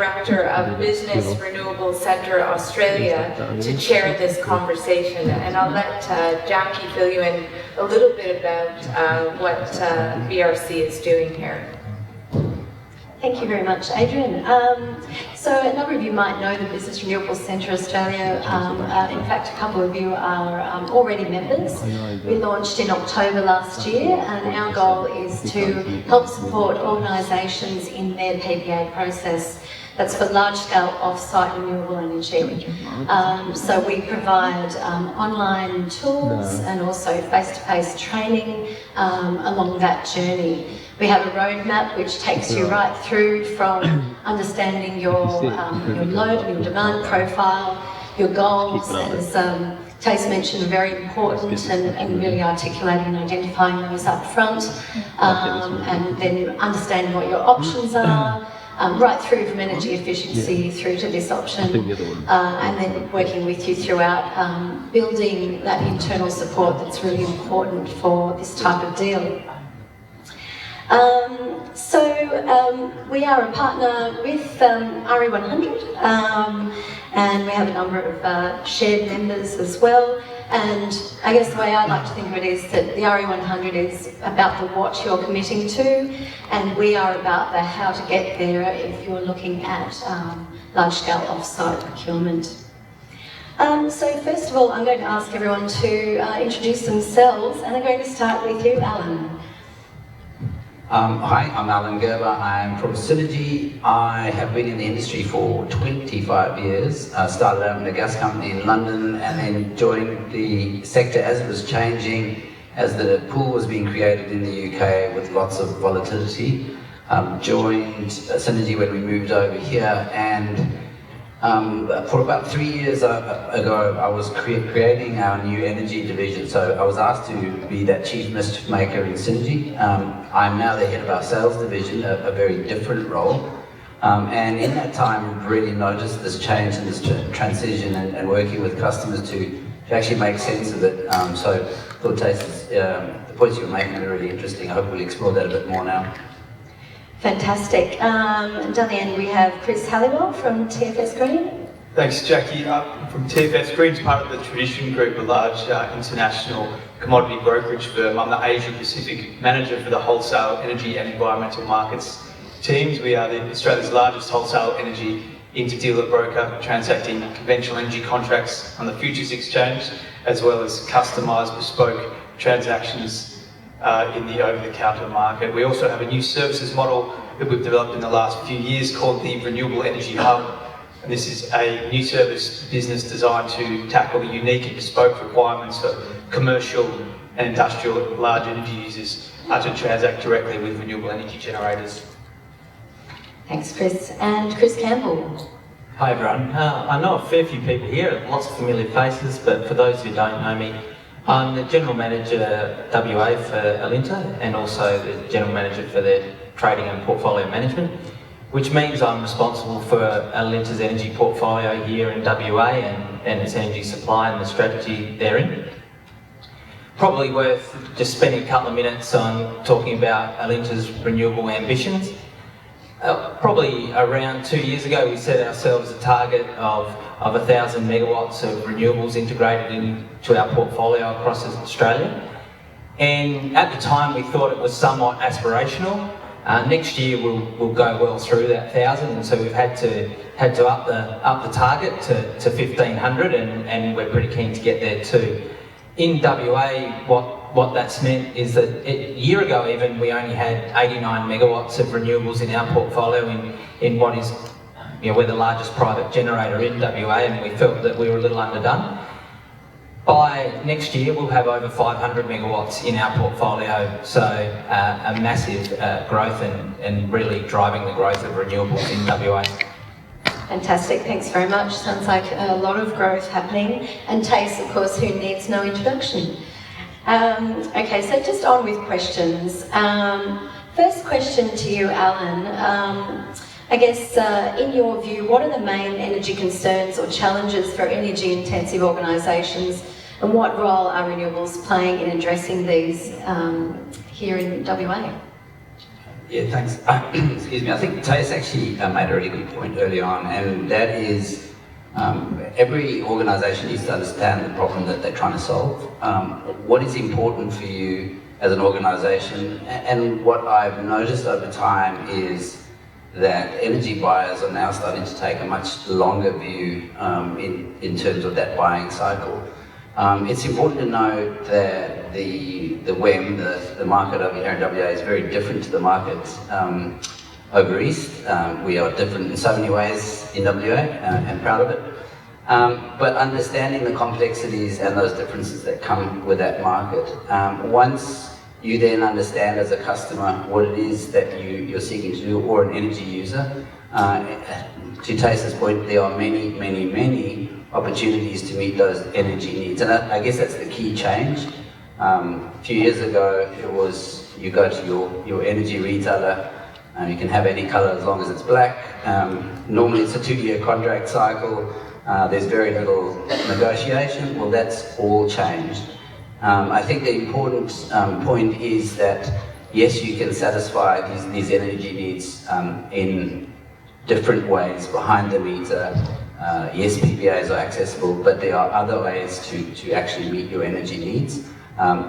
Director of Business Renewables Centre Australia, to chair this conversation. And I'll let Jackie fill you in a little bit about what BRC is doing here. Thank you very much, Adrian. So a number of you might know the Business Renewables Centre Australia. In fact, a couple of you are already members. We launched in October last year, and our goal is to help support organisations in their PPA process. That's for large-scale off-site renewable energy. So we provide online tools and also face-to-face training along that journey. We have a roadmap which takes you right through from understanding your load and your demand profile, your goals, as Tace mentioned, very important, and really articulating and identifying those up front, and then understanding what your options are, right through from energy efficiency through to this option, and then working with you throughout building that internal support that's really important for this type of deal. We are a partner with RE100, and we have a number of shared members as well. And I guess the way I like to think of it is that the RE100 is about the what you're committing to, and we are about the how to get there if you're looking at large-scale off-site procurement. So first of all, I'm going to ask everyone to introduce themselves, and I'm going to start with you, Alan. Hi, I'm Alan Gerber. I'm from Synergy. I have been in the industry for 25 years. I started out in a gas company in London and then joined the sector as it was changing, as the pool was being created in the UK with lots of volatility. Joined Synergy when we moved over here, and for about 3 years ago, I was creating our new energy division. So I was asked to be that chief mischief maker in Synergy. I'm now the head of our sales division, a very different role. And in that time, I've really noticed this change and this transition, and working with customers to actually make sense of it. So I thought the points you were making are really interesting. I hope we'll explore that a bit more now. Fantastic. Down the end we have Chris Halliwell from TFS Green. Thanks, Jackie. From TFS Green, part of the Tradition Group, a large international commodity brokerage firm. I'm the Asia Pacific manager for the wholesale energy and environmental markets teams. We are Australia's largest wholesale energy inter-dealer broker, transacting conventional energy contracts on the futures exchange, as well as customised bespoke transactions in the over-the-counter market. We also have a new services model that we've developed in the last few years called the Renewable Energy Hub. And this is a new service business designed to tackle the unique and bespoke requirements for commercial and industrial large energy users to transact directly with renewable energy generators. Thanks, Chris. And Chris Campbell. Hi everyone. I know a fair few people here, lots of familiar faces, but for those who don't know me, I'm the General Manager WA for Alinta, and also the General Manager for their trading and portfolio management, which means I'm responsible for Alinta's energy portfolio here in WA and its energy supply and the strategy therein. Probably worth just spending a couple of minutes on talking about Alinta's renewable ambitions. Probably around 2 years ago, we set ourselves a target of 1,000 megawatts of renewables integrated into our portfolio across Australia. And at the time, we thought it was somewhat aspirational. Next year, we'll go well through that 1,000, and so we've had to up the target to 1,500, and we're pretty keen to get there too. In WA, what that's meant is that a year ago even, we only had 89 megawatts of renewables in our portfolio in what is, we're the largest private generator in WA, and we felt that we were a little underdone. By next year, we'll have over 500 megawatts in our portfolio, so a massive growth and really driving the growth of renewables in WA. Fantastic, thanks very much. Sounds like a lot of growth happening. And Tace, of course, who needs no introduction. Okay, so just on with questions. First question to you, Alan. I guess, in your view, what are the main energy concerns or challenges for energy-intensive organisations, and what role are renewables playing in addressing these here in WA? Yeah, thanks. Excuse me. I think Tace actually made a really good point early on, and that is every organisation needs to understand the problem that they're trying to solve. What is important for you as an organisation, and what I've noticed over time is that energy buyers are now starting to take a much longer view in terms of that buying cycle. It's important to note that the WEM, the market over here in WA, is very different to the market over east. We are different in so many ways in WA and proud of it. But understanding the complexities and those differences that come with that market, once you then understand as a customer what it is that you're seeking to do, or an energy user, to Tace's point, there are many, many, many opportunities to meet those energy needs. And I guess that's the key change. A few years ago, it was you go to your energy retailer, you can have any colour as long as it's black. Normally it's a 2-year contract cycle. There's very little negotiation. Well, that's all changed. I think the important point is that, yes, you can satisfy these energy needs in different ways behind the meter. Yes, PPAs are accessible, but there are other ways to actually meet your energy needs.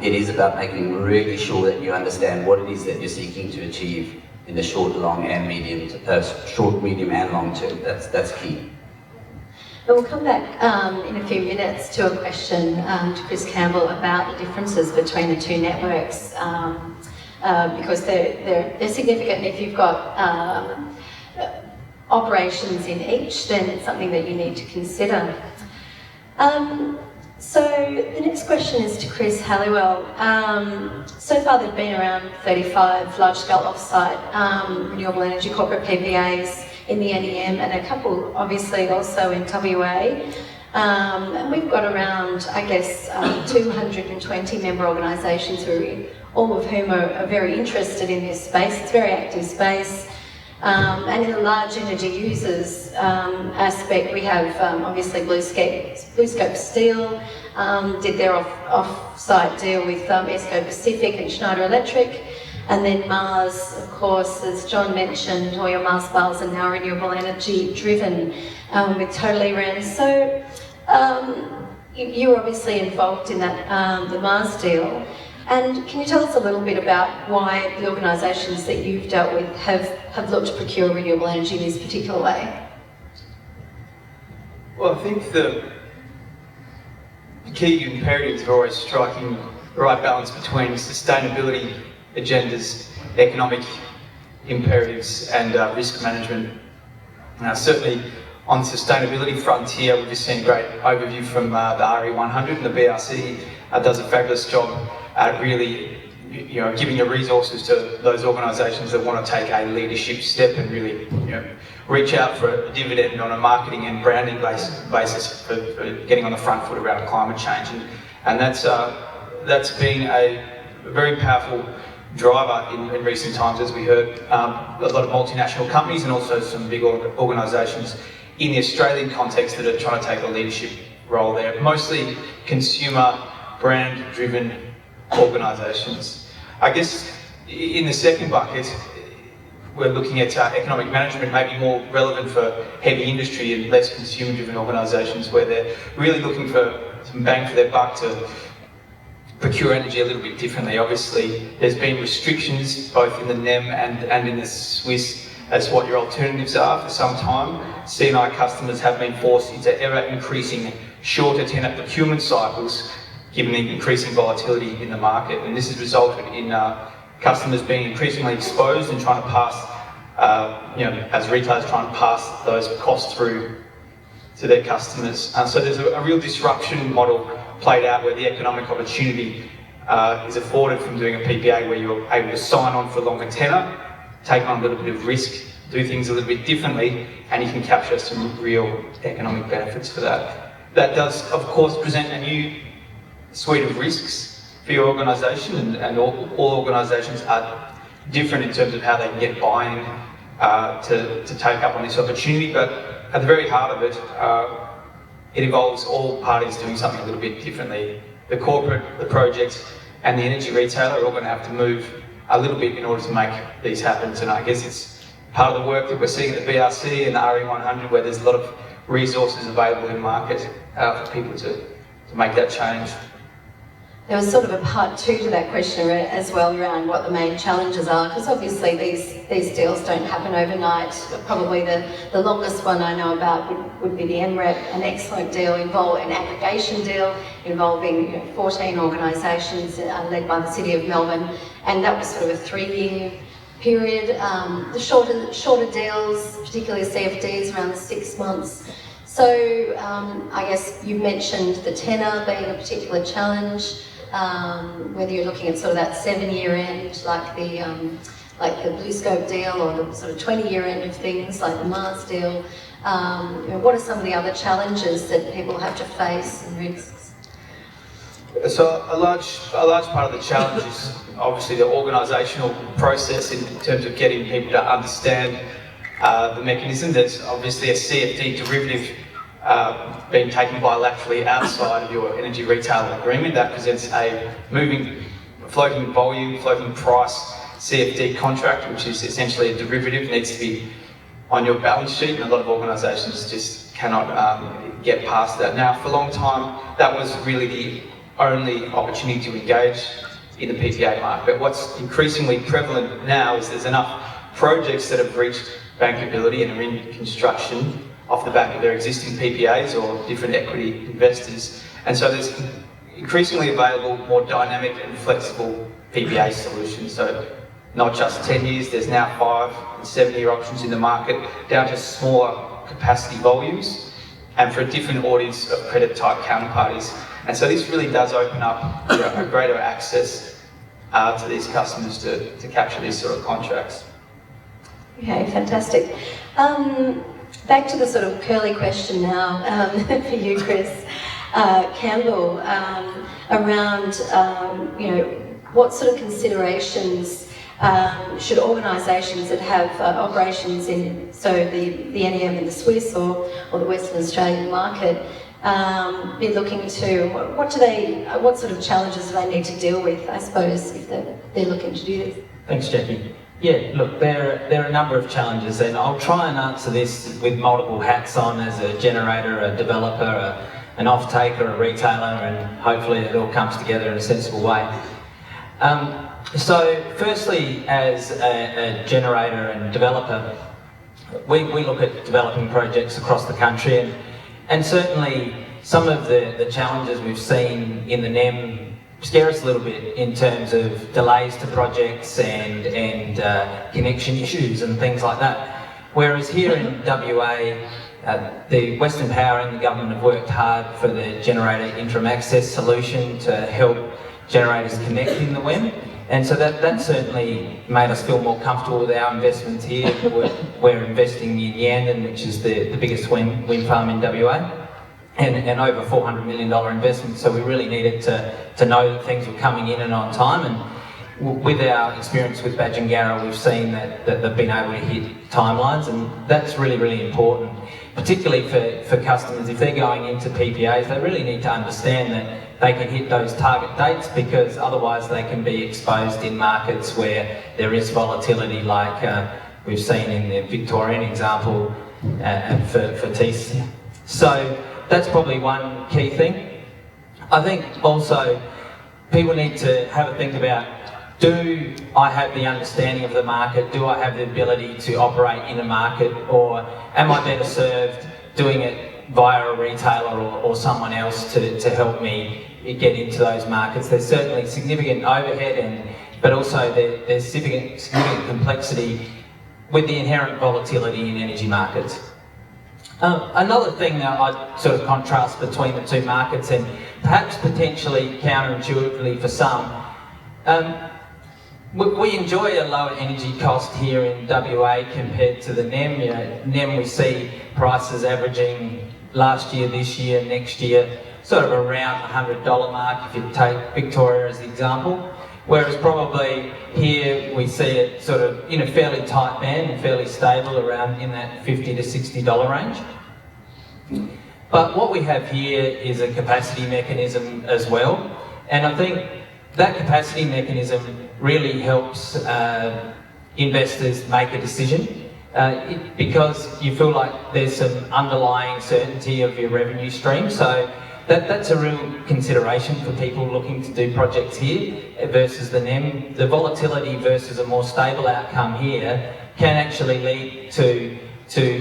It is about making really sure that you understand what it is that you're seeking to achieve in the short, medium, and long term. That's key. And we'll come back in a few minutes to a question to Chris Campbell about the differences between the two networks, because they're significant. If you've got operations in each, then it's something that you need to consider. So the next question is to Chris Halliwell. So far there've been around 35 large-scale off-site renewable energy corporate PPAs in the NEM, and a couple obviously also in WA. And we've got around, I guess, 220 member organisations, all of whom are very interested in this space. It's a very active space. And in the large energy users aspect, we have obviously BlueScope Steel did their off-site deal with Esco Pacific and Schneider Electric. And then Mars, of course, as John mentioned, all your Mars bars are now renewable energy driven with Total EREN. So you're obviously involved in that, the Mars deal. And can you tell us a little bit about why the organisations that you've dealt with have looked to procure renewable energy in this particular way? Well, I think the key imperatives are always striking the right balance between sustainability agendas, economic imperatives, and risk management. Certainly on the sustainability frontier, we've just seen a great overview from the RE100, and the BRC does a fabulous job at really, giving the resources to those organisations that want to take a leadership step and really, reach out for a dividend on a marketing and branding basis for getting on the front foot around climate change, and that's been a very powerful driver in recent times, as we heard. A lot of multinational companies and also some big organisations in the Australian context that are trying to take a leadership role there, mostly consumer brand-driven organisations. I guess in the second bucket, we're looking at economic management, maybe more relevant for heavy industry and less consumer-driven organisations, where they're really looking for some bang for their buck to procure energy a little bit differently. Obviously, there's been restrictions both in the NEM and in the Swiss as to what your alternatives are for some time. C&I customers have been forced into ever-increasing shorter tenor procurement cycles, given the increasing volatility in the market, and this has resulted in customers being increasingly exposed and trying to pass, as retailers trying to pass those costs through to their customers. So there's a real disruption model played out where the economic opportunity is afforded from doing a PPA where you're able to sign on for a longer tenor, take on a little bit of risk, do things a little bit differently, and you can capture some real economic benefits for that. That does, of course, present a new suite of risks for your organisation, and all organisations are different in terms of how they can get buy-in to take up on this opportunity, but at the very heart of it, it involves all parties doing something a little bit differently. The corporate, the project, and the energy retailer are all going to have to move a little bit in order to make these happen. And I guess it's part of the work that we're seeing at the BRC and the RE100, where there's a lot of resources available in market for people to make that change. There was sort of a part two to that question as well around what the main challenges are, because obviously these deals don't happen overnight. Probably the longest one I know about would be the MREP, an excellent deal, an aggregation deal involving 14 organisations led by the City of Melbourne, and that was sort of a 3-year period. The shorter deals, particularly CFDs, around 6 months. So I guess you mentioned the tenor being a particular challenge. Whether you're looking at sort of that 7-year end, like the Blue Scope deal, or the sort of 20-year end of things, like the Mars deal. What are some of the other challenges that people have to face and risks? So a large part of the challenge is obviously the organisational process in terms of getting people to understand the mechanism. There's obviously a CFD derivative being taken bilaterally outside of your energy retail agreement. That presents a floating volume, floating price CFD contract, which is essentially a derivative, needs to be on your balance sheet, and a lot of organisations just cannot get past that. Now, for a long time, that was really the only opportunity to engage in the PPA market. What's increasingly prevalent now is there's enough projects that have reached bankability and are in construction off the back of their existing PPAs or different equity investors. And so there's increasingly available, more dynamic and flexible PPA solutions. So not just 10 years, there's now 5 and 7-year options in the market, down to smaller capacity volumes and for a different audience of credit type counterparties. And so this really does open up a greater access to these customers to capture these sort of contracts. Okay, fantastic. Back to the sort of curly question now for you, Chris Campbell, around what sort of considerations should organisations that have operations in the NEM in the Swiss or the Western Australian market be looking to? What sort of challenges do they need to deal with, I suppose, if they're looking to do this? Thanks, Jackie. Yeah, look, there are a number of challenges, and I'll try and answer this with multiple hats on as a generator, a developer, an off-taker, a retailer, and hopefully it all comes together in a sensible way. So firstly, as a generator and developer, we look at developing projects across the country, and certainly some of the challenges we've seen in the NEM scare us a little bit in terms of delays to projects and connection issues and things like that. Whereas here in WA, the Western Power and the government have worked hard for the generator interim access solution to help generators connect in the WEM. And so that certainly made us feel more comfortable with our investments here. We're investing in Yandon, which is the biggest wind farm in WA. And over $400 million investment, so we really needed to know that things were coming in and on time. And with our experience with Badgingarra, we've seen that they've been able to hit timelines, and that's really, really important, particularly for customers. If they're going into PPAs, they really need to understand that they can hit those target dates, because otherwise they can be exposed in markets where there is volatility, like we've seen in the Victorian example for TC. So that's probably one key thing. I think also people need to have a think about, do I have the understanding of the market? Do I have the ability to operate in a market, or am I better served doing it via a retailer or someone else to help me get into those markets? There's certainly significant overhead, but also there's significant complexity with the inherent volatility in energy markets. Another thing that I'd sort of contrast between the two markets, and perhaps potentially counterintuitively for some, we enjoy a lower energy cost here in WA compared to the NEM. NEM, we see prices averaging last year, this year, next year, sort of around the $100 mark if you take Victoria as the example. Whereas probably here we see it sort of in a fairly tight band and fairly stable around in that $50 to $60 range. But what we have here is a capacity mechanism as well. And I think that capacity mechanism really helps investors make a decision because you feel like there's some underlying certainty of your revenue stream. So that's a real consideration for people looking to do projects here versus the NEM. The volatility versus a more stable outcome here can actually lead to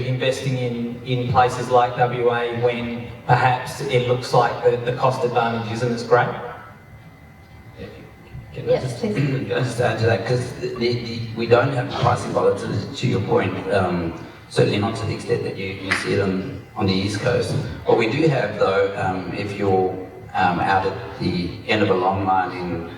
investing in places like WA when perhaps it looks like the cost advantage isn't as great. Can I just add to that, because we don't have pricing volatility, to your point, certainly not to the extent that you see it on the East Coast. What we do have, though, if you're out at the end of a long line in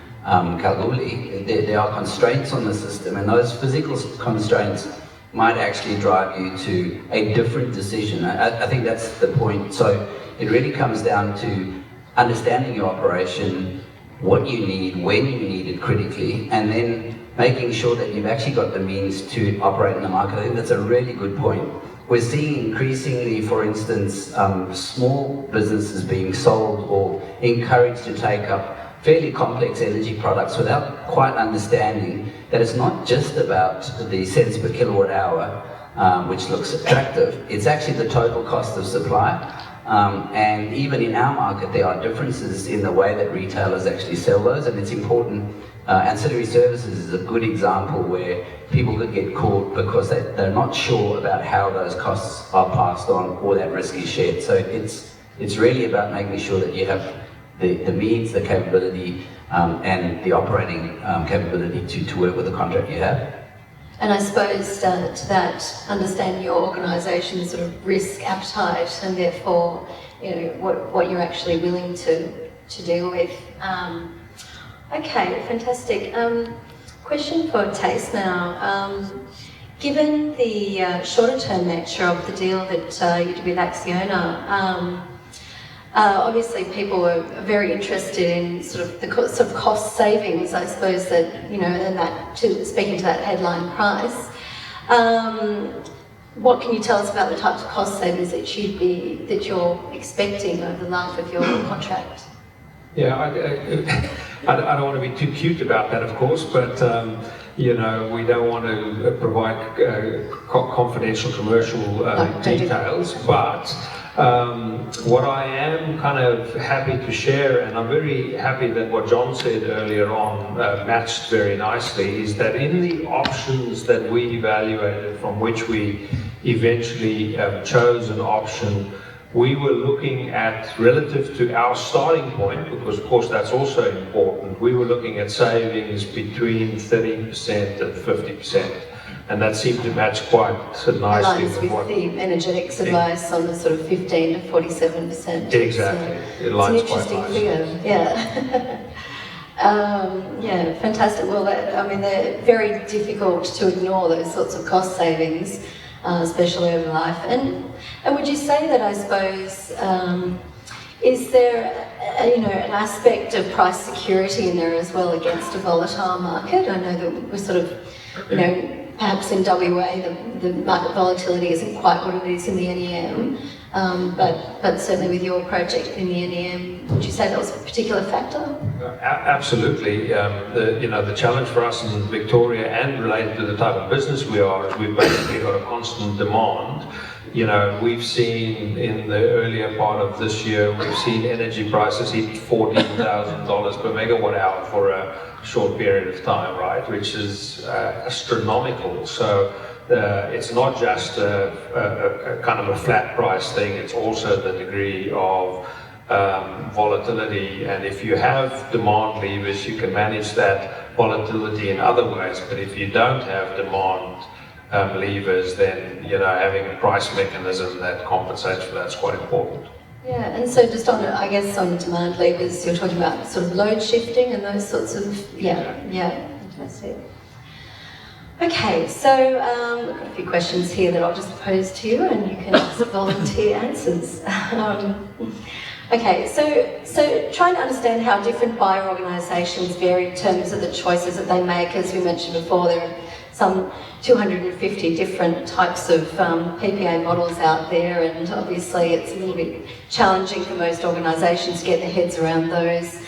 Kalgoorlie, there are constraints on the system, and those physical constraints might actually drive you to a different decision. I think that's the point. So it really comes down to understanding your operation, what you need, when you need it critically, and then making sure that you've actually got the means to operate in the market. I think that's a really good point. We're seeing increasingly, for instance, small businesses being sold or encouraged to take up fairly complex energy products without quite understanding that it's not just about the cents per kilowatt hour, which looks attractive. It's actually the total cost of supply. And even in our market, there are differences in the way that retailers actually sell those, and it's important. Ancillary services is a good example where people could get caught because they're not sure about how those costs are passed on or that risk is shared. So it's really about making sure that you have the means, the capability, and the operating capability to work with the contract you have. And I suppose to that, understand your organisation's sort of risk appetite and therefore, what you're actually willing to deal with. Okay, fantastic. Question for Taste now. Given the shorter-term nature of the deal that you did with Acciona, obviously people were very interested in sort of the cost savings, I suppose, that, and that, speaking to that headline price. What can you tell us about the types of cost savings that you're expecting over the life of your contract? Yeah, I don't want to be too cute about that, of course, but we don't want to provide confidential commercial details. But what I am kind of happy to share, and I'm very happy that what John said earlier on matched very nicely, is that in the options that we evaluated, from which we eventually chose an option, we were looking at, relative to our starting point, because of course that's also important, we were looking at savings between 30% and 50%. And that seemed to match quite nicely with the energetics advice on the sort of 15 to 47%. Exactly. It aligns it's an interesting figure. Yeah. Yeah, fantastic. Well, they're very difficult to ignore, those sorts of cost savings, especially over life. And would you say that, I suppose, is there an aspect of price security in there as well against a volatile market? I know that we're sort of, perhaps in WA the market volatility isn't quite what it is in the NEM, but certainly with your project in the NEM, would you say that was a particular factor? Absolutely. The challenge for us in Victoria, and related to the type of business we are, is we've basically got a constant demand. We've seen in the earlier part of this year, we've seen energy prices hit $14,000 per megawatt hour for a short period of time, right? Which is astronomical. So it's not just a kind of a flat price thing, it's also the degree of volatility. And if you have demand levers, you can manage that volatility in other ways. But if you don't have demand levers, then having a price mechanism that compensates for that's quite important. Yeah, and so just on demand levers, you're talking about sort of load shifting and those sorts of, yeah, fantastic. Okay, so we've got a few questions here that I'll just pose to you and you can just volunteer answers. Okay, so trying to understand how different buyer organisations vary in terms of the choices that they make. As we mentioned before, there are some 250 different types of PPA models out there, and obviously it's a little bit challenging for most organisations to get their heads around those.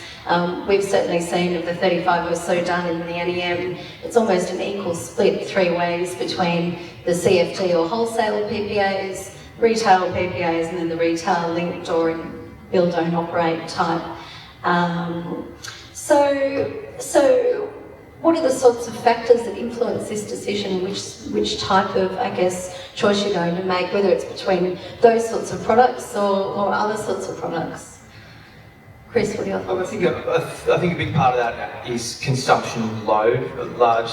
We've certainly seen of the 35 or so done in the NEM, it's almost an equal split 3 ways between the CFD or wholesale PPAs, retail PPAs, and then the retail linked or build, own, operate type. So what are the sorts of factors that influence this decision, which type of, I guess, choice you're going to make, whether it's between those sorts of products or other sorts of products? Chris, what are your thoughts? I think a big part of that is consumption load. Large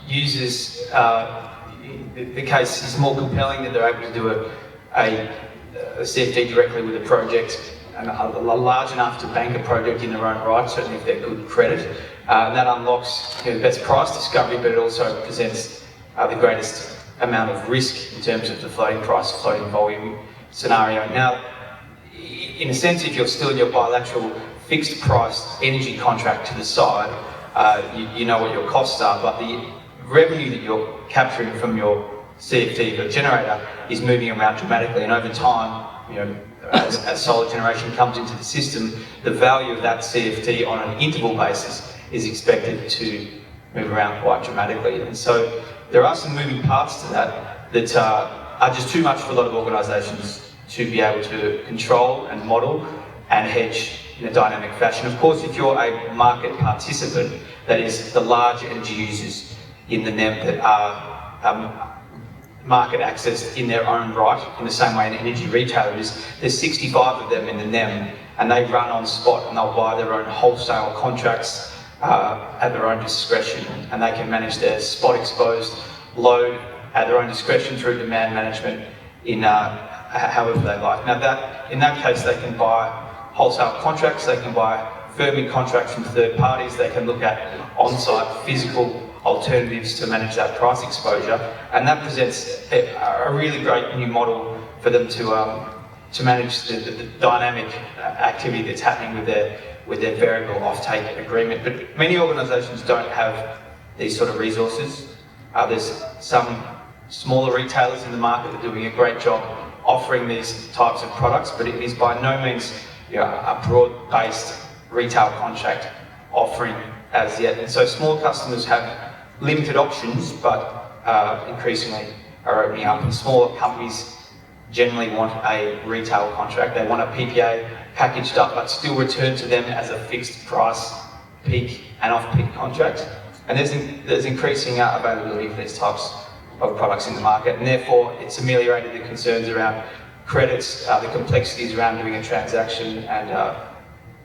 users, the case is more compelling that they're able to do a CFD directly with a project and are large enough to bank a project in their own right, certainly if they're good credit. And that unlocks the best price discovery, but it also presents the greatest amount of risk in terms of the floating price, floating volume scenario. Now, in a sense, if you're still in your bilateral fixed price energy contract to the side, you know what your costs are, but the revenue that you're capturing from your CFD, your generator, is moving around dramatically, and over time, as solar generation comes into the system, the value of that CFD on an interval basis is expected to move around quite dramatically. And so there are some moving parts to that are just too much for a lot of organisations to be able to control and model and hedge in a dynamic fashion. Of course, if you're a market participant, that is the large energy users in the NEM that are market accessed in their own right, in the same way an energy retailer is. There's 65 of them in the NEM, and they run on spot, and they'll buy their own wholesale contracts at their own discretion, and they can manage their spot exposed load at their own discretion through demand management in however they like. Now, in that case, they can buy wholesale contracts, they can buy firming contracts from third parties, they can look at on-site physical alternatives to manage that price exposure, and that presents a really great new model for them to manage the dynamic activity that's happening with their variable offtake agreement. But many organisations don't have these sort of resources. There's some smaller retailers in the market that are doing a great job offering these types of products, but it is by no means a broad-based retail contract offering as yet. And so small customers have limited options, but increasingly are opening up, and smaller companies generally want a retail contract. They want a PPA packaged up, but still returned to them as a fixed price peak and off-peak contract. And there's increasing availability for these types of products in the market, and therefore it's ameliorated the concerns around credits, the complexities around doing a transaction, and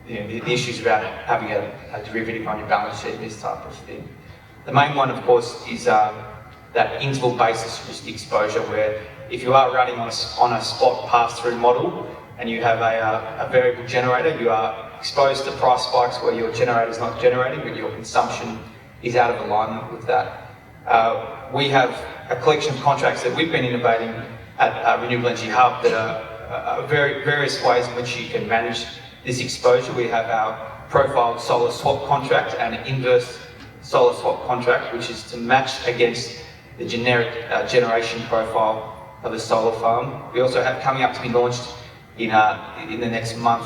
the issues around having a derivative on your balance sheet, this type of thing. The main one, of course, is that interval basis risk exposure, where if you are running on a spot pass-through model and you have a variable generator, you are exposed to price spikes where your generator is not generating, but your consumption is out of alignment with that. We have a collection of contracts that we've been innovating at Renewable Energy Hub that are various ways in which you can manage this exposure. We have our profiled solar swap contract and an inverse solar swap contract, which is to match against the generic generation profile of a solar farm. We also have coming up to be launched in the next month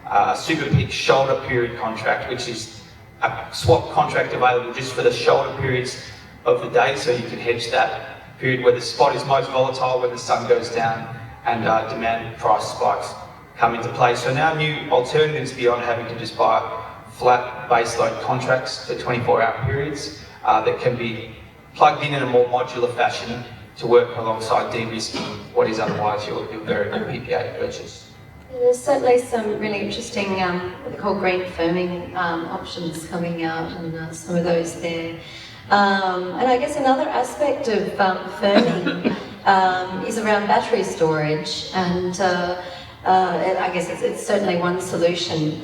a super peak shoulder period contract, which is a swap contract available just for the shoulder periods of the day, so you can hedge that period where the spot is most volatile, when the sun goes down and demand price spikes come into play. So now new alternatives beyond having to just buy flat baseload contracts for 24-hour periods that can be plugged in a more modular fashion to work alongside de-risking what is otherwise your variable PPA purchase. There's certainly some really interesting, what they call green firming options coming out, and some of those there. And I guess another aspect of firming is around battery storage, and I guess it's certainly one solution.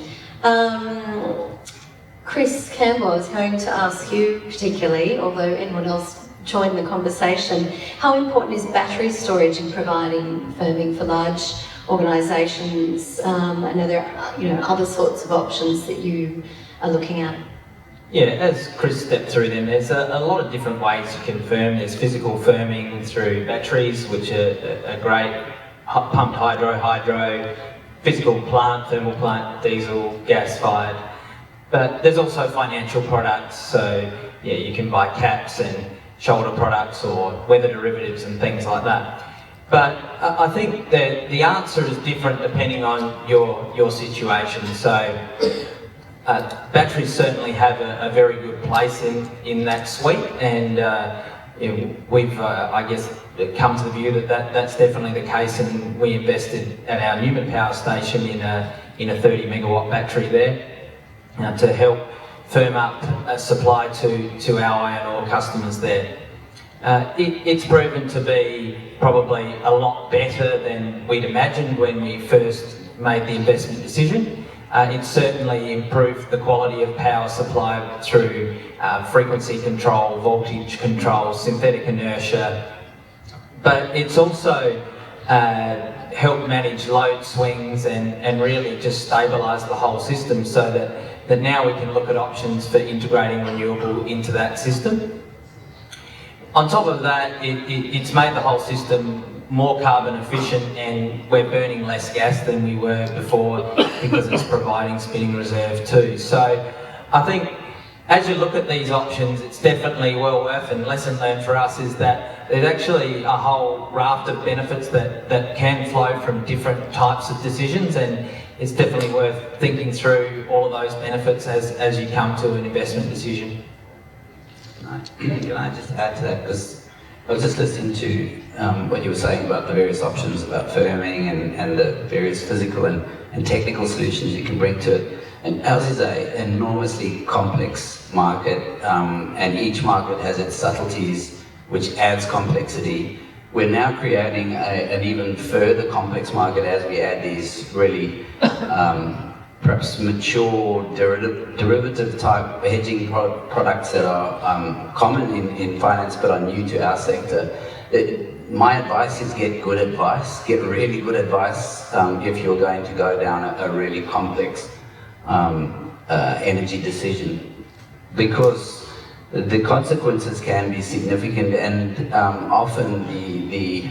Chris Campbell, I was going to ask you particularly, although anyone else joined the conversation, how important is battery storage in providing firming for large organisations? I know there are other sorts of options that you are looking at. Yeah, as Chris stepped through them, there's a lot of different ways you can firm. There's physical firming through batteries, which are great, pumped hydro, physical plant, thermal plant, diesel, gas-fired. But there's also financial products, so yeah, you can buy caps and shoulder products or weather derivatives and things like that. But I think that the answer is different depending on your situation. So batteries certainly have a very good place in that suite, and we've, I guess, come to the view that that's definitely the case, and we invested at our Newman Power Station in a 30 megawatt battery there to help firm up a supply to our iron ore customers there. It's proven to be probably a lot better than we'd imagined when we first made the investment decision. It's certainly improved the quality of power supply through frequency control, voltage control, synthetic inertia, but it's also helped manage load swings and really just stabilise the whole system, so that now we can look at options for integrating renewable into that system. On top of that, it's made the whole system more carbon efficient, and we're burning less gas than we were before because it's providing spinning reserve too. So I think as you look at these options, it's definitely well worth, and lesson learned for us is that there's actually a whole raft of benefits that can flow from different types of decisions, and it's definitely worth thinking through all of those benefits as you come to an investment decision. Can I just add to that? Because I was just listening to what you were saying about the various options about firming and the various physical and technical solutions you can bring to it. And ours is an enormously complex market, and each market has its subtleties, which adds complexity. We're now creating an even further complex market as we add these really perhaps mature derivative type hedging products that are common in finance but are new to our sector. My advice is get good advice, get really good advice if you're going to go down a really complex energy decision, because the consequences can be significant, and often the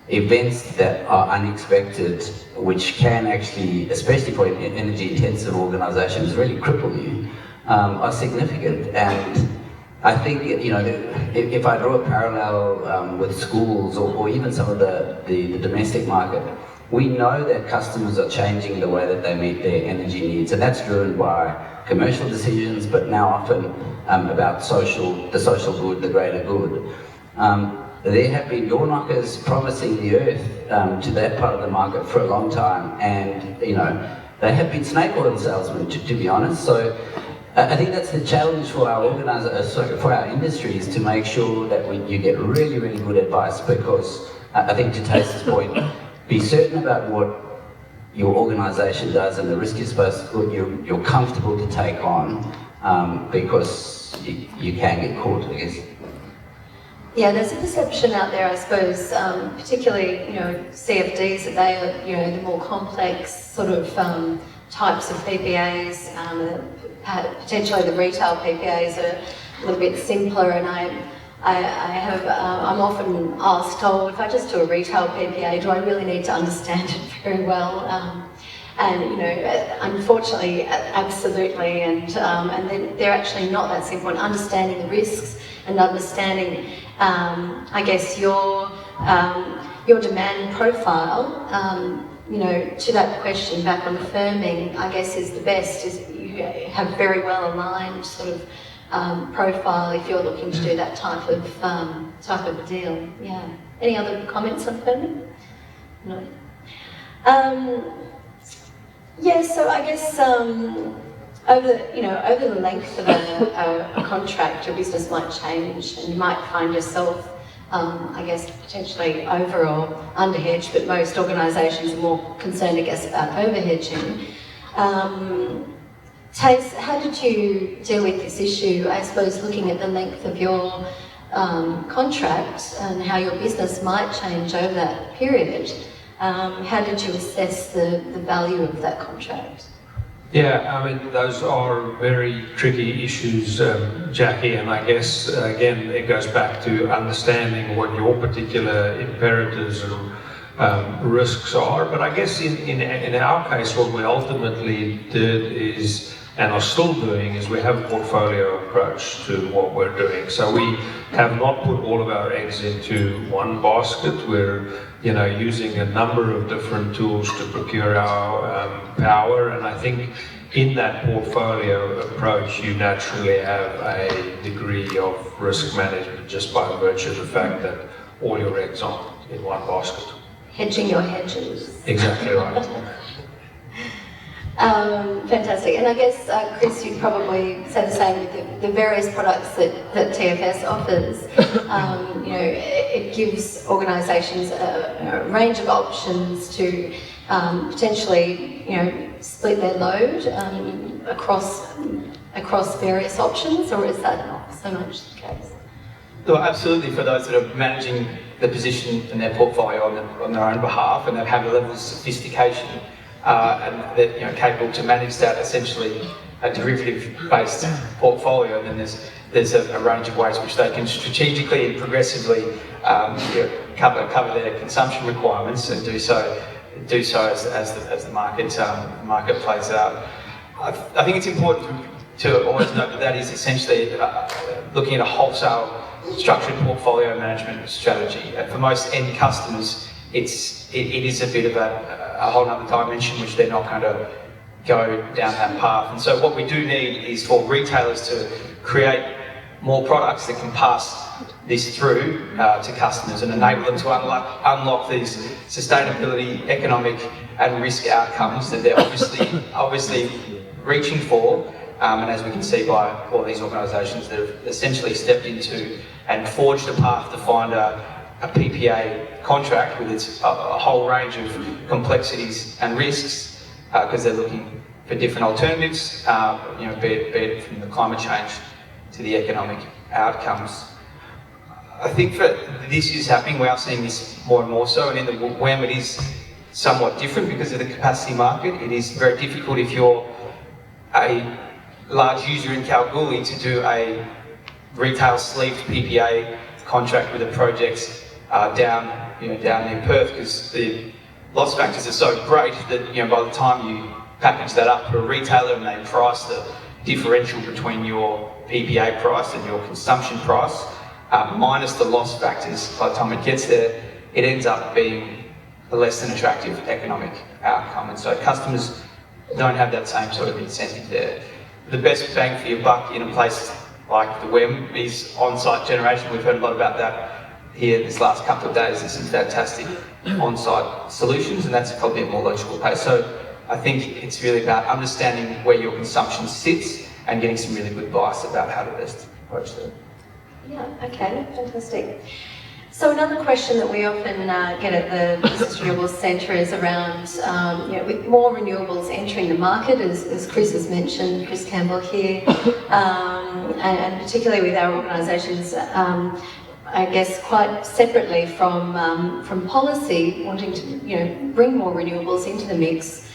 events that are unexpected, which can actually, especially for energy intensive organizations, really cripple you, are significant. And I think, if I draw a parallel with schools or even some of the domestic market, we know that customers are changing the way that they meet their energy needs, and that's driven by commercial decisions, but now often about the social good, the greater good. There have been door knockers promising the earth to that part of the market for a long time, and they have been snake oil salesmen, to be honest. So I think that's the challenge for our for our industries, to make sure that you get really, really good advice, because I think, to Tase's point, be certain about what your organisation does and the risk you're comfortable to take on, because you can get caught, I guess. Yeah, there's a perception out there, I suppose, particularly, CFDs, that they are, the more complex sort of types of PPAs, potentially the retail PPAs are a little bit simpler, and I'm often asked, if I just do a retail PPA, do I really need to understand it very well? And unfortunately, absolutely, and then they're actually not that simple. And understanding the risks and understanding, I guess, your demand profile, to that question back on firming, I guess is the best. Is you have very well aligned sort of profile if you're looking to do that type of deal. Yeah. Any other comments on firming? No. Yeah. So I guess over the length of a contract, your business might change, and you might find yourself, I guess, potentially over or under hedged, but most organisations are more concerned, I guess, about over hedging. Tase, how did you deal with this issue? I suppose looking at the length of your contract and how your business might change over that period, how did you assess the value of that contract? Yeah, I mean, those are very tricky issues, Jackie, and I guess, again, it goes back to understanding what your particular imperatives and risks are. But I guess in our case, what we ultimately did is and are still doing is we have a portfolio approach to what we're doing. So we have not put all of our eggs into one basket. We're using a number of different tools to procure our power, and I think in that portfolio approach you naturally have a degree of risk management just by virtue of the fact that all your eggs aren't in one basket. Hedging your hedges. Exactly right. Fantastic. And I guess, Chris, you'd probably say the same with the various products that TFS offers. It gives organisations a range of options to potentially, split their load across various options, or is that not so much the case? Well, absolutely, for those that are managing the position in their portfolio on their own behalf and that have a level of sophistication and that capable to manage that essentially a derivative-based portfolio, then there's a range of ways which they can strategically and progressively cover their consumption requirements and do so as the market plays out. I think it's important to always note that is essentially looking at a wholesale structured portfolio management strategy. And for most end customers, it is a bit of a whole other dimension which they're not going to go down that path. And so what we do need is for retailers to create more products that can pass this through to customers and enable them to unlock these sustainability, economic and risk outcomes that they're obviously reaching for. And as we can see by all these organisations that have essentially stepped into and forged a path to find a PPA contract with its a whole range of complexities and risks, because they're looking for different alternatives, be it from the climate change to the economic outcomes. I think that this is happening. We are seeing this more and more so, and in the WEM it is somewhat different because of the capacity market. It is very difficult if you're a large user in Kalgoorlie to do a retail sleeved PPA contract with a project down near Perth, because the loss factors are so great that by the time you package that up for a retailer and they price the differential between your PPA price and your consumption price minus the loss factors, by the time it gets there, it ends up being a less than attractive economic outcome. And so customers don't have that same sort of incentive there. The best bang for your buck in a place like the WEM is on-site generation. We've heard a lot about that here this last couple of days. There's some fantastic on-site solutions, and that's probably a more logical pace. So I think it's really about understanding where your consumption sits and getting some really good advice about how to best approach that. Yeah, okay, fantastic. So another question that we often get at the Business Renewables Centre is around, with more renewables entering the market, as Chris has mentioned, Chris Campbell here, and particularly with our organisations, I guess quite separately from policy, wanting to bring more renewables into the mix,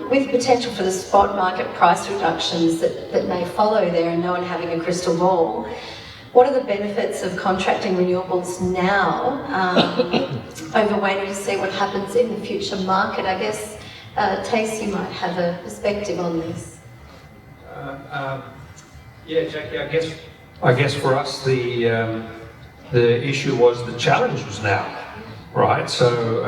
with potential for the spot market price reductions that may follow there, and no one having a crystal ball. What are the benefits of contracting renewables now over waiting to see what happens in the future market? I guess, Tace, you might have a perspective on this. Yeah, Jackie, I guess for us the issue was the challenge was now, right? So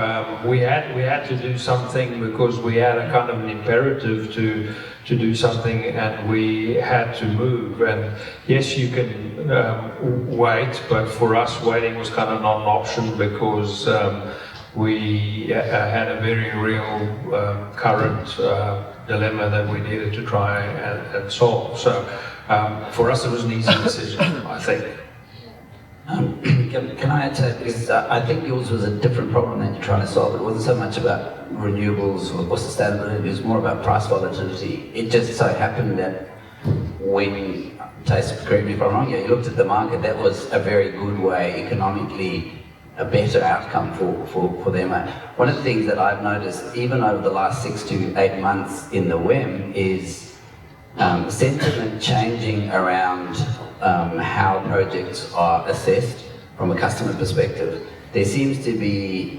we had to do something because we had a kind of an imperative to do something, and we had to move. And yes, you can wait, but for us waiting was kind of not an option because we had a very real current dilemma that we needed to try and solve. So for us it was an easy decision, I think. Can I add to that? Because I think yours was a different problem that you're trying to solve. It wasn't so much about renewables or sustainability, it was more about price volatility. It just so happened that when, Tace, correct me if I'm wrong, you looked at the market, that was a very good way, economically, a better outcome for them. One of the things that I've noticed, even over the last 6 to 8 months in the WEM, is sentiment changing around how projects are assessed from a customer perspective. There seems to be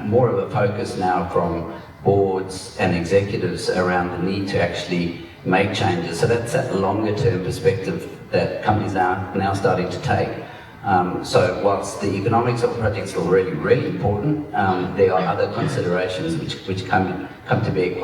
more of a focus now from boards boards and executives around the need to actually make changes. So that's that longer term perspective that companies are now starting to take. So whilst the economics of projects are really, really important, there are other considerations which come to bear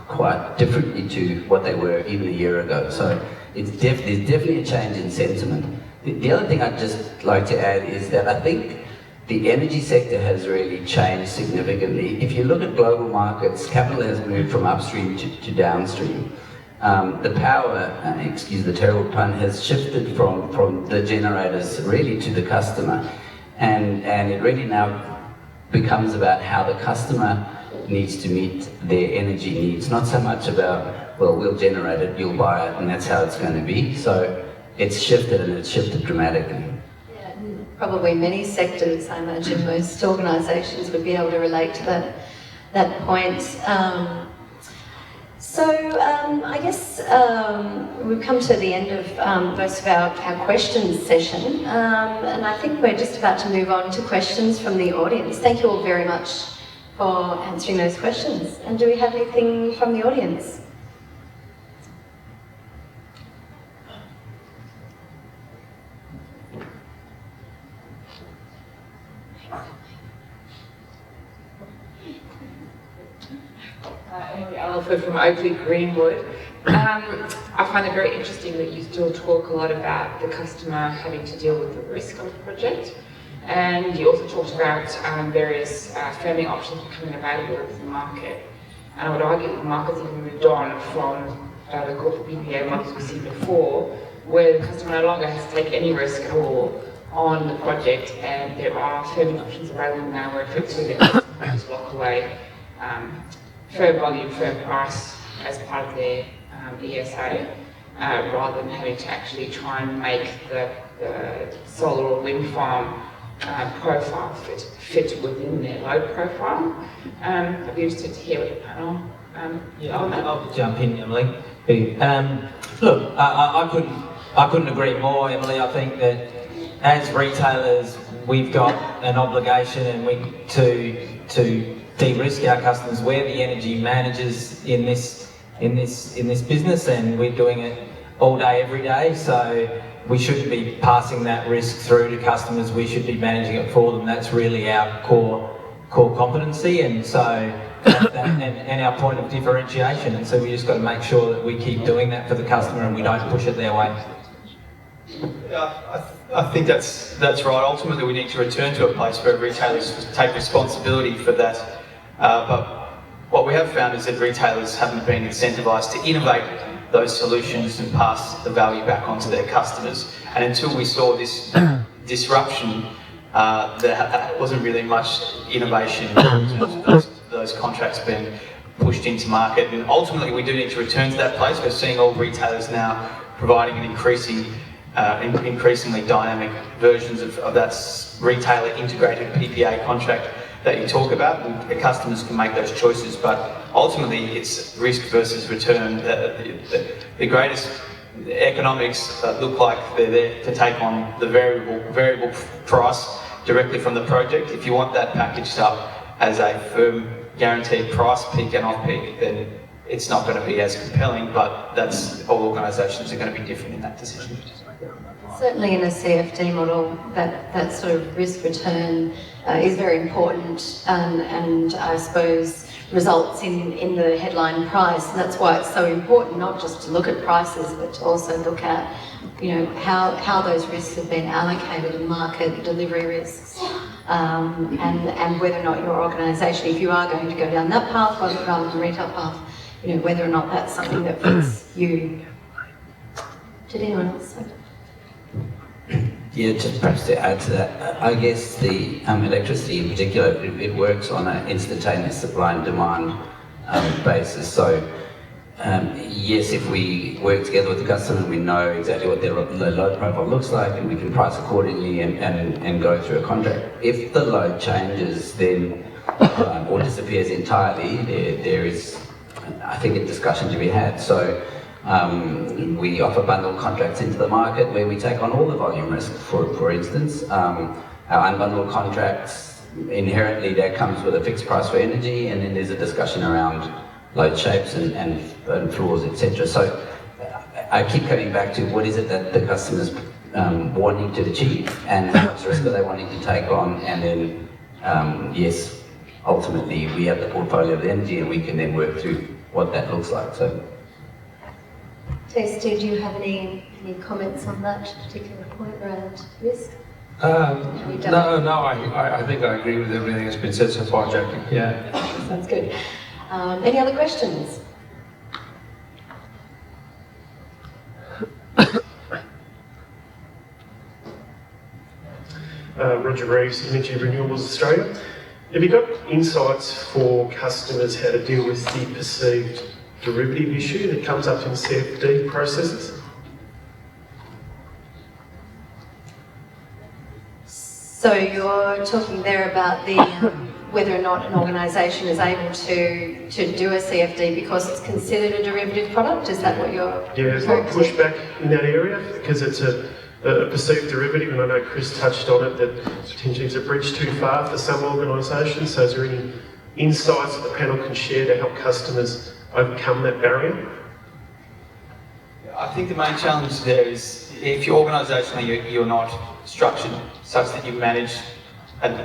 quite differently to what they were even a year ago. So there's definitely a change in sentiment. The other thing I'd just like to add is that I think the energy sector has really changed significantly. If you look at global markets, capital has moved from upstream to downstream. The power, excuse the terrible pun, has shifted from the generators really to the customer. And it really now becomes about how the customer needs to meet their energy needs, not so much about, well, we'll generate it, you'll buy it, and that's how it's going to be. So it's shifted, and it's shifted dramatically. Yeah, probably many sectors, I imagine most organisations would be able to relate to that point. I guess we've come to the end of most of our questions session, and I think we're just about to move on to questions from the audience. Thank you all very much for answering those questions. And do we have anything from the audience? Alpha from Oakley Greenwood. I find it very interesting that you still talk a lot about the customer having to deal with the risk of the project, and you also talked about various firming options becoming available in the market. And I would argue that the market's even moved on from the corporate PPA models we've seen before, where the customer no longer has to take any risk at all on the project, and there are firming options available now where effectively the customer can just lock away firm volume, firm price as part of their ESA, rather than having to actually try and make the solar or wind farm profile fit within their load profile. I'd be interested to hear what the panel on that. I'll jump in, Emily. Look, I couldn't agree more, Emily. I think that as retailers, we've got an obligation and to de-risk our customers. We're the energy managers in this business, and we're doing it all day, every day. So we shouldn't be passing that risk through to customers. We should be managing it for them. That's really our core competency, and so and our point of differentiation. And so we just got to make sure that we keep doing that for the customer and we don't push it their way. Yeah, I think that's right. Ultimately, we need to return to a place where retailers take responsibility for that. But what we have found is that retailers haven't been incentivised to innovate those solutions and pass the value back onto their customers. And until we saw this disruption, there wasn't really much innovation in terms of those contracts being pushed into market. And ultimately, we do need to return to that place. We're seeing all retailers now providing an increasingly dynamic versions of that retailer integrated PPA contract that you talk about, and the customers can make those choices, but ultimately it's risk versus return. The greatest economics look like they're there to take on the variable price directly from the project. If you want that packaged up as a firm guaranteed price, peak and off peak, then it's not going to be as compelling, but that's all organisations are going to be different in that decision. Certainly in a CFD model, that sort of risk return is very important, and I suppose results in the headline price. And that's why it's so important not just to look at prices, but to also look at, how those risks have been allocated in market, delivery risks, and whether or not your organisation, if you are going to go down that path rather than retail path, whether or not that's something that fits you. Did anyone else say? Yeah, just perhaps to add to that, I guess the electricity in particular, it works on an instantaneous supply and demand basis. So yes, if we work together with the customer, we know exactly what their load profile looks like, and we can price accordingly and go through a contract. If the load changes then or disappears entirely, there is, I think, a discussion to be had. So we offer bundled contracts into the market where we take on all the volume risk. For instance, our unbundled contracts, inherently that comes with a fixed price for energy, and then there's a discussion around load shapes and floors, etc. So I keep coming back to what is it that the customer's wanting to achieve, and how much risk are they wanting to take on, and then yes, ultimately we have the portfolio of energy and we can then work through what that looks like. So, Tasty, do you have any comments on that particular point around risk? No, I think I agree with everything that's been said so far, Jackie. Yeah. Sounds good. Any other questions? Roger Reeves, Energy Renewables Australia. Have you got insights for customers how to deal with the perceived derivative issue that comes up in CFD processes? So you're talking there about the whether or not an organisation is able to do a CFD because it's considered a derivative product? Is that what you're Yeah, there's a lot of pushback in that area because it's a perceived derivative, and I know Chris touched on it, that potentially it's a bridge too far for some organisations. So is there any insights that the panel can share to help customers overcome that barrier? I think the main challenge there is if you're organisationally you're not structured such that you manage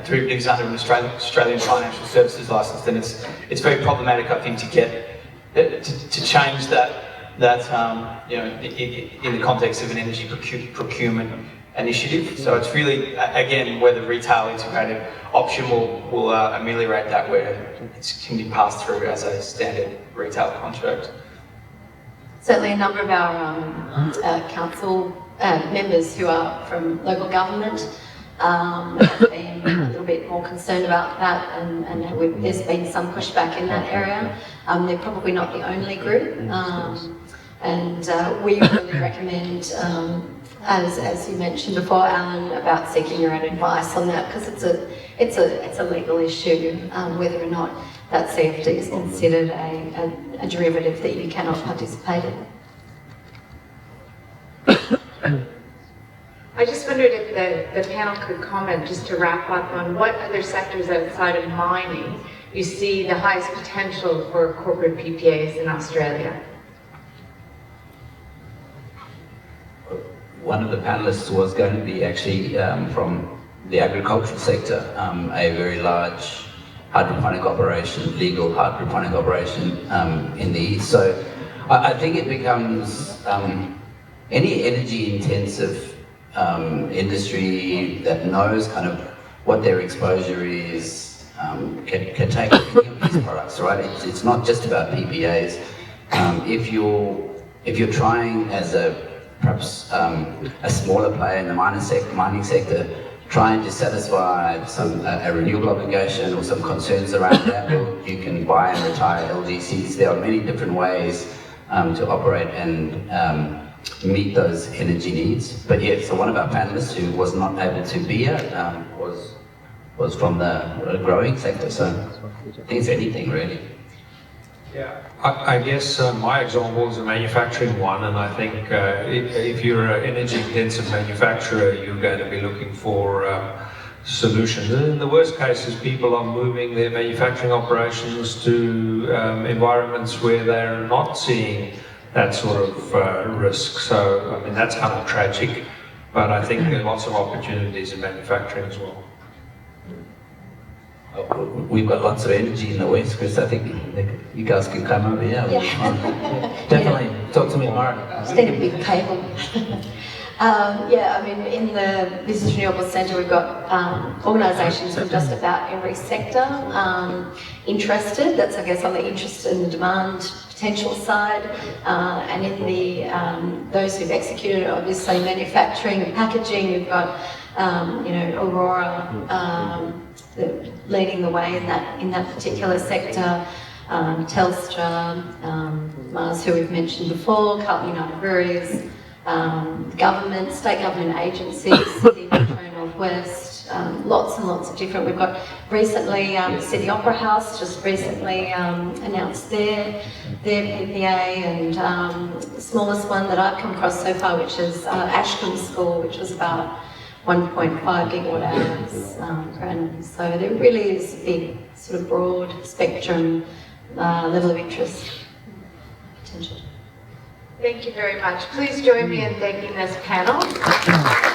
derivatives under an Australian financial services licence, then it's very problematic, I think, to get to change that in the context of an energy procurement initiative. So it's really, again, where the retail integrated option will ameliorate that, where it can be passed through as a standard retail contract. Certainly a number of our council members who are from local government have been a little bit more concerned about that, and there's been some pushback in that area. They're probably not the only group, and we really recommend, as you mentioned before, Alan, about seeking your own advice on that, because it's a legal issue whether or not that CFD is considered a derivative that you cannot participate in. I just wondered if the panel could comment, just to wrap up, on what other sectors outside of mining you see the highest potential for corporate PPAs in Australia. one of the panelists was going to be actually from the agricultural sector, a very large hydroponic operation, legal hydroponic operation in the east. So I think it becomes any energy intensive industry that knows kind of what their exposure is can take any of these products, right? It's not just about PPAs. If you're trying as perhaps a smaller player in the mining sector, trying to satisfy a renewable obligation or some concerns around that, or you can buy and retire LGCs. There are many different ways to operate and meet those energy needs. But yeah, so one of our panelists who was not able to be here was from the growing sector. So I think it's anything really. Yeah, I guess my example is a manufacturing one, and I think if you're an energy-intensive manufacturer, you're going to be looking for solutions. And in the worst cases, people are moving their manufacturing operations to environments where they're not seeing that sort of risk. So, I mean, that's kind of tragic, but I think there are lots of opportunities in manufacturing as well. We've got lots of energy in the West, Chris. I think you guys can come over here. Yeah. Definitely. Talk to me tomorrow. Just need a big table. Yeah, I mean, in the Business Renewables Centre, we've got organisations from just about every sector interested. That's, I guess, on the interest and the demand potential side. And in the those who've executed, obviously, manufacturing and packaging, we've got, Aurora leading the way in that particular sector. Telstra, Mars, who we've mentioned before, Carlton United Breweries, government, state government agencies, City Metro Northwest, lots and lots of different. We've got recently City Opera House just recently announced their PPA, and the smallest one that I've come across so far, which is Ashcombe School, which was about 1.5 gigawatt hours per annum. So there really is a big sort of broad spectrum level of interest potential. Thank you very much. Please join me in thanking this panel.